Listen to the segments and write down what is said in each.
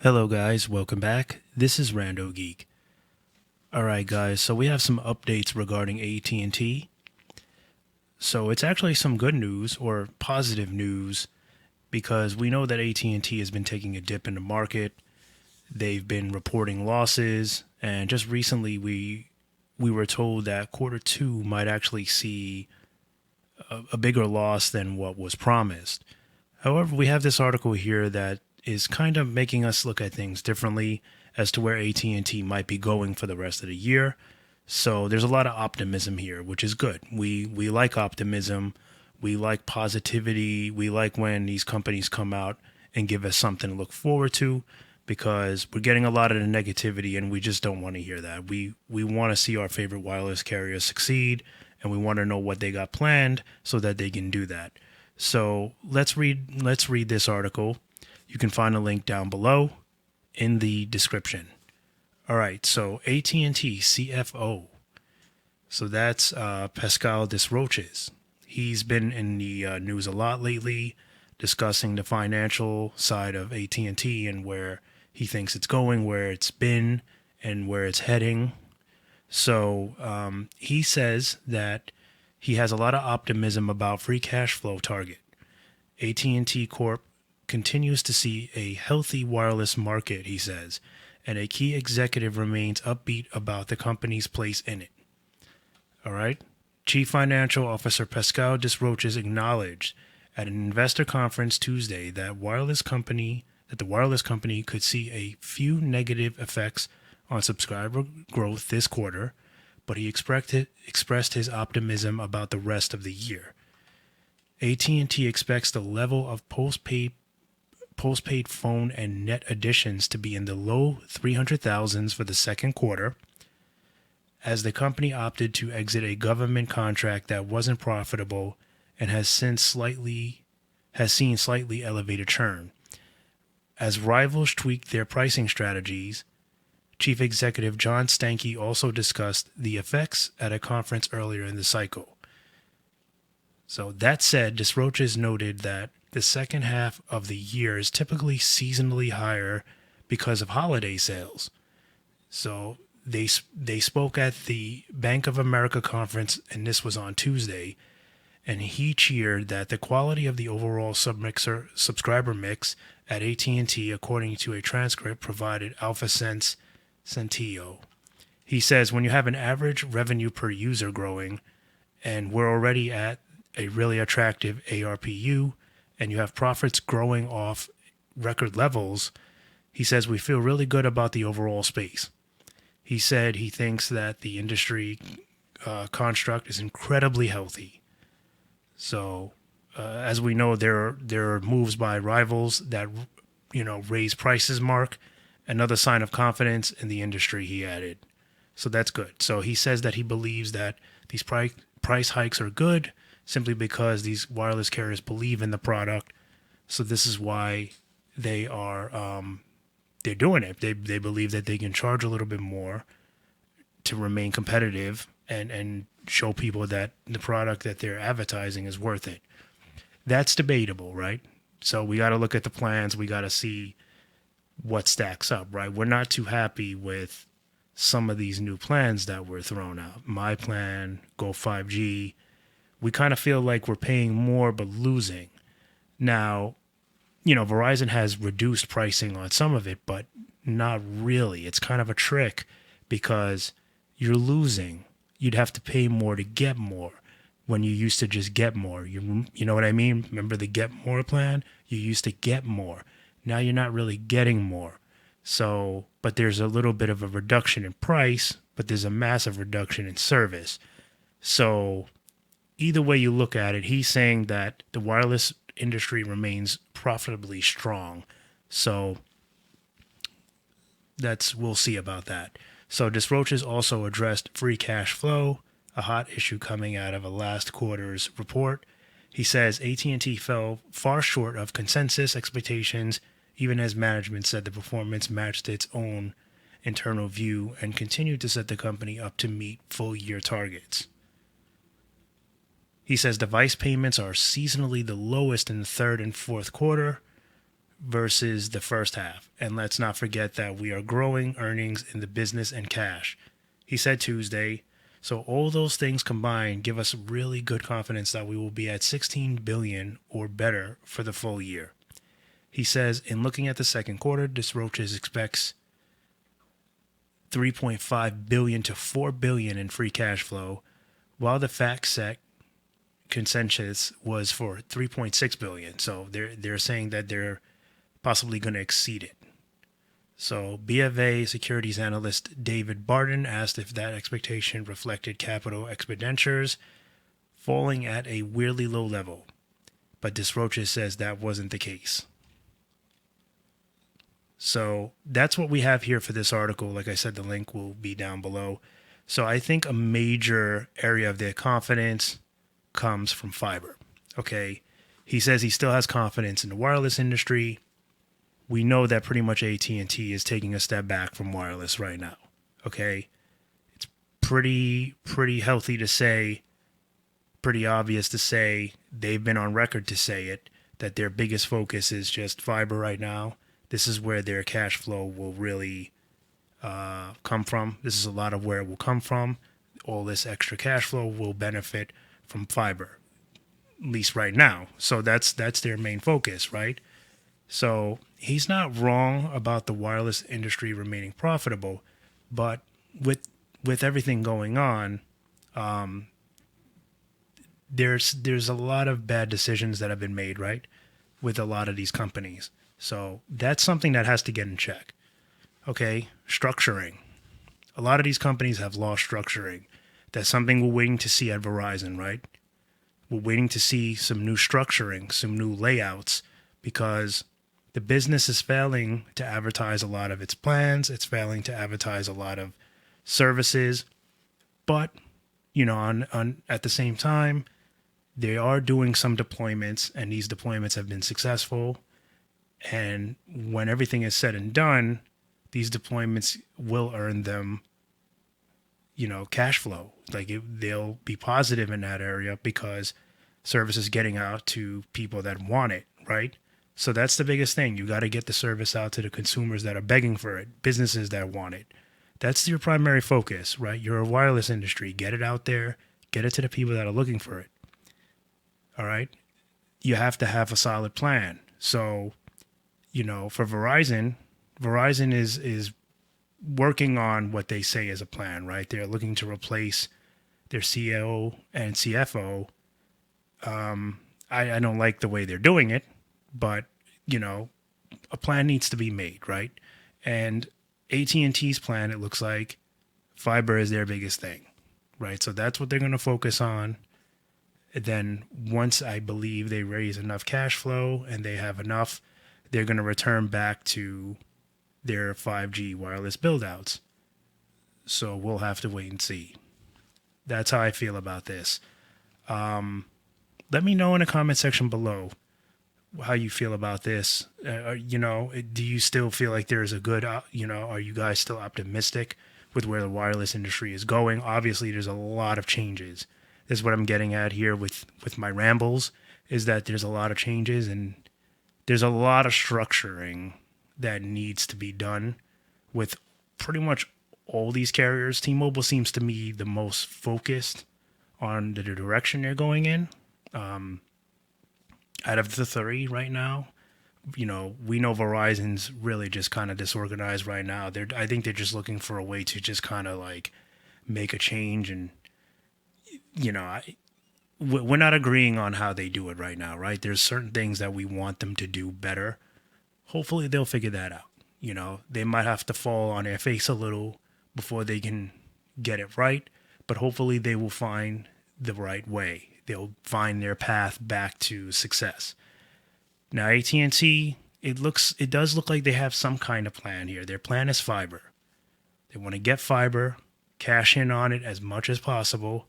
Hello guys, welcome back. This is RandoGEEK. Alright guys, so we have some updates regarding AT&T. So it's actually some good news or positive news because we know that AT&T has been taking a dip in the market. They've been reporting losses, and just recently we were told that quarter 2 might actually see a bigger loss than what was promised. However, we have this article here that is kind of making us look at things differently as to where AT&T might be going for the rest of the year. So there's a lot of optimism here, which is good. We like optimism. We like positivity. We like when these companies come out and give us something to look forward to because we're getting a lot of the negativity and we just don't want to hear that. We want to see our favorite wireless carriers succeed, and we want to know what they got planned so that they can do that. So let's read this article. You can find a link down below in the description. All right, so AT&T CFO. So that's Pascal Desroches. He's been in the news a lot lately, discussing the financial side of AT&T and where he thinks it's going, where it's been, and where it's heading. So he says that he has a lot of optimism about free cash flow target. AT&T Corp continues to see a healthy wireless market, he says, and a key executive remains upbeat about the company's place in it. All right. Chief Financial Officer Pascal Desroches acknowledged at an investor conference Tuesday that the wireless company could see a few negative effects on subscriber growth this quarter, but he expressed his optimism about the rest of the year. AT&T expects the level of postpaid phone and net additions to be in the low 300,000s for the second quarter, as the company opted to exit a government contract that wasn't profitable and has seen slightly elevated churn. As rivals tweaked their pricing strategies, Chief Executive John Stankey also discussed the effects at a conference earlier in the cycle. So that said, Desroches noted that the second half of the year is typically seasonally higher because of holiday sales. So they spoke at the Bank of America conference, and this was on Tuesday, and he cheered that the quality of the overall subscriber mix at AT&T, according to a transcript provided Alpha Centio. He says when you have an average revenue per user growing, and we're already at a really attractive ARPU, and you have profits growing off record levels, he says we feel really good about the overall space. He said he thinks that the industry construct is incredibly healthy. So, as we know, there are moves by rivals that raise prices. Mark, another sign of confidence in the industry, he added. So that's good. So he says that he believes that these price hikes are good simply because these wireless carriers believe in the product. So this is why they are they're doing it. They believe that they can charge a little bit more to remain competitive and show people that the product that they're advertising is worth it. That's debatable, right? So we got to look at the plans. We got to see what stacks up, right? We're not too happy with some of these new plans that were thrown out. My plan, Go 5G. We kind of feel like we're paying more but losing. Now, Verizon has reduced pricing on some of it, but not really. It's kind of a trick because you're losing. You'd have to pay more to get more when you used to just get more. You know what I mean? Remember the get more plan? You used to get more. Now you're not really getting more. So, but there's a little bit of a reduction in price, but there's a massive reduction in service. So either way you look at it, he's saying that the wireless industry remains profitably strong. So we'll see about that. So Desroches also addressed free cash flow, a hot issue coming out of a last quarter's report. He says AT&T fell far short of consensus expectations, even as management said the performance matched its own internal view and continued to set the company up to meet full-year targets. He says device payments are seasonally the lowest in the third and fourth quarter, versus the first half. And let's not forget that we are growing earnings in the business and cash. He said Tuesday. So all those things combined give us really good confidence that we will be at 16 billion or better for the full year. He says in looking at the second quarter, DesRoches expects 3.5 billion to 4 billion in free cash flow, while the FactSet consensus was for 3.6 billion. So they're saying that they're possibly going to exceed it. So BofA securities analyst David Barton asked if that expectation reflected capital expenditures falling at a weirdly low level, but DesRoches says that wasn't the case. So that's what we have here for this article. Like I said, the link will be down below. So I think a major area of their confidence comes from fiber. Okay. He says he still has confidence in the wireless industry. We know that pretty much AT&T is taking a step back from wireless right now. Okay. It's pretty healthy to say, pretty obvious to say, they've been on record to say it, that their biggest focus is just fiber right now. This is where their cash flow will really come from. This is a lot of where it will come from. All this extra cash flow will benefit from fiber, at least right now. So that's their main focus, right? So he's not wrong about the wireless industry remaining profitable, but with everything going on, there's a lot of bad decisions that have been made, right, with a lot of these companies. So that's something that has to get in check. Okay, structuring. A lot of these companies have lost structuring. That's something we're waiting to see at Verizon, right? We're waiting to see some new structuring, some new layouts, because the business is failing to advertise a lot of its plans. It's failing to advertise a lot of services. But, on at the same time, they are doing some deployments, and these deployments have been successful. And when everything is said and done, these deployments will earn them, cash flow. They'll be positive in that area because service is getting out to people that want it, right? So that's the biggest thing. You got to get the service out to the consumers that are begging for it, businesses that want it. That's your primary focus, right? You're a wireless industry. Get it out there. Get it to the people that are looking for it. All right? You have to have a solid plan. So, for Verizon is working on what they say is a plan, right? They're looking to replace their CEO and CFO. I don't like the way they're doing it, but, a plan needs to be made, right? And AT&T's plan, it looks like fiber is their biggest thing, right? So that's what they're going to focus on. And then once I believe they raise enough cash flow and they have enough, they're going to return back to their 5G wireless build-outs. So we'll have to wait and see. That's how I feel about this. Let me know in the comment section below how you feel about this. Do you still feel like there's a good, are you guys still optimistic with where the wireless industry is going? Obviously, there's a lot of changes. This is what I'm getting at here with my rambles, is that there's a lot of changes and there's a lot of structuring that needs to be done with pretty much all these carriers. T-Mobile seems to me the most focused on the direction they're going in. Out of the three right now, we know Verizon's really just kind of disorganized right now. I think they're just looking for a way to just kind of like make a change, and we're not agreeing on how they do it right now, right? There's certain things that we want them to do better. Hopefully they'll figure that out. They might have to fall on their face a little before they can get it right, but hopefully they will find the right way. They'll find their path back to success. Now, AT&T, it does look like they have some kind of plan here. Their plan is fiber. They want to get fiber, cash in on it as much as possible,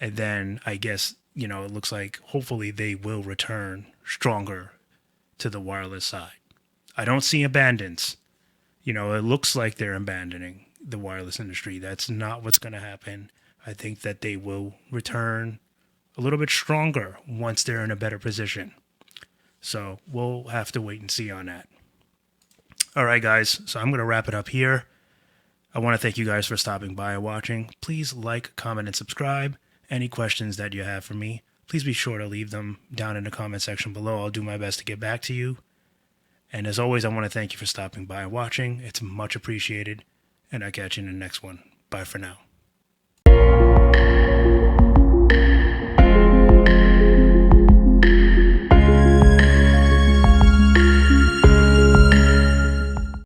and then I guess, it looks like hopefully they will return stronger to the wireless side. I don't see abandons. It looks like they're abandoning the wireless industry. That's not what's going to happen. I think that they will return a little bit stronger once they're in a better position. So we'll have to wait and see on that. All right, guys. So I'm going to wrap it up here. I want to thank you guys for stopping by and watching. Please like, comment, and subscribe. Any questions that you have for me, please be sure to leave them down in the comment section below. I'll do my best to get back to you. And as always, I want to thank you for stopping by and watching. It's much appreciated. And I'll catch you in the next one. Bye for now.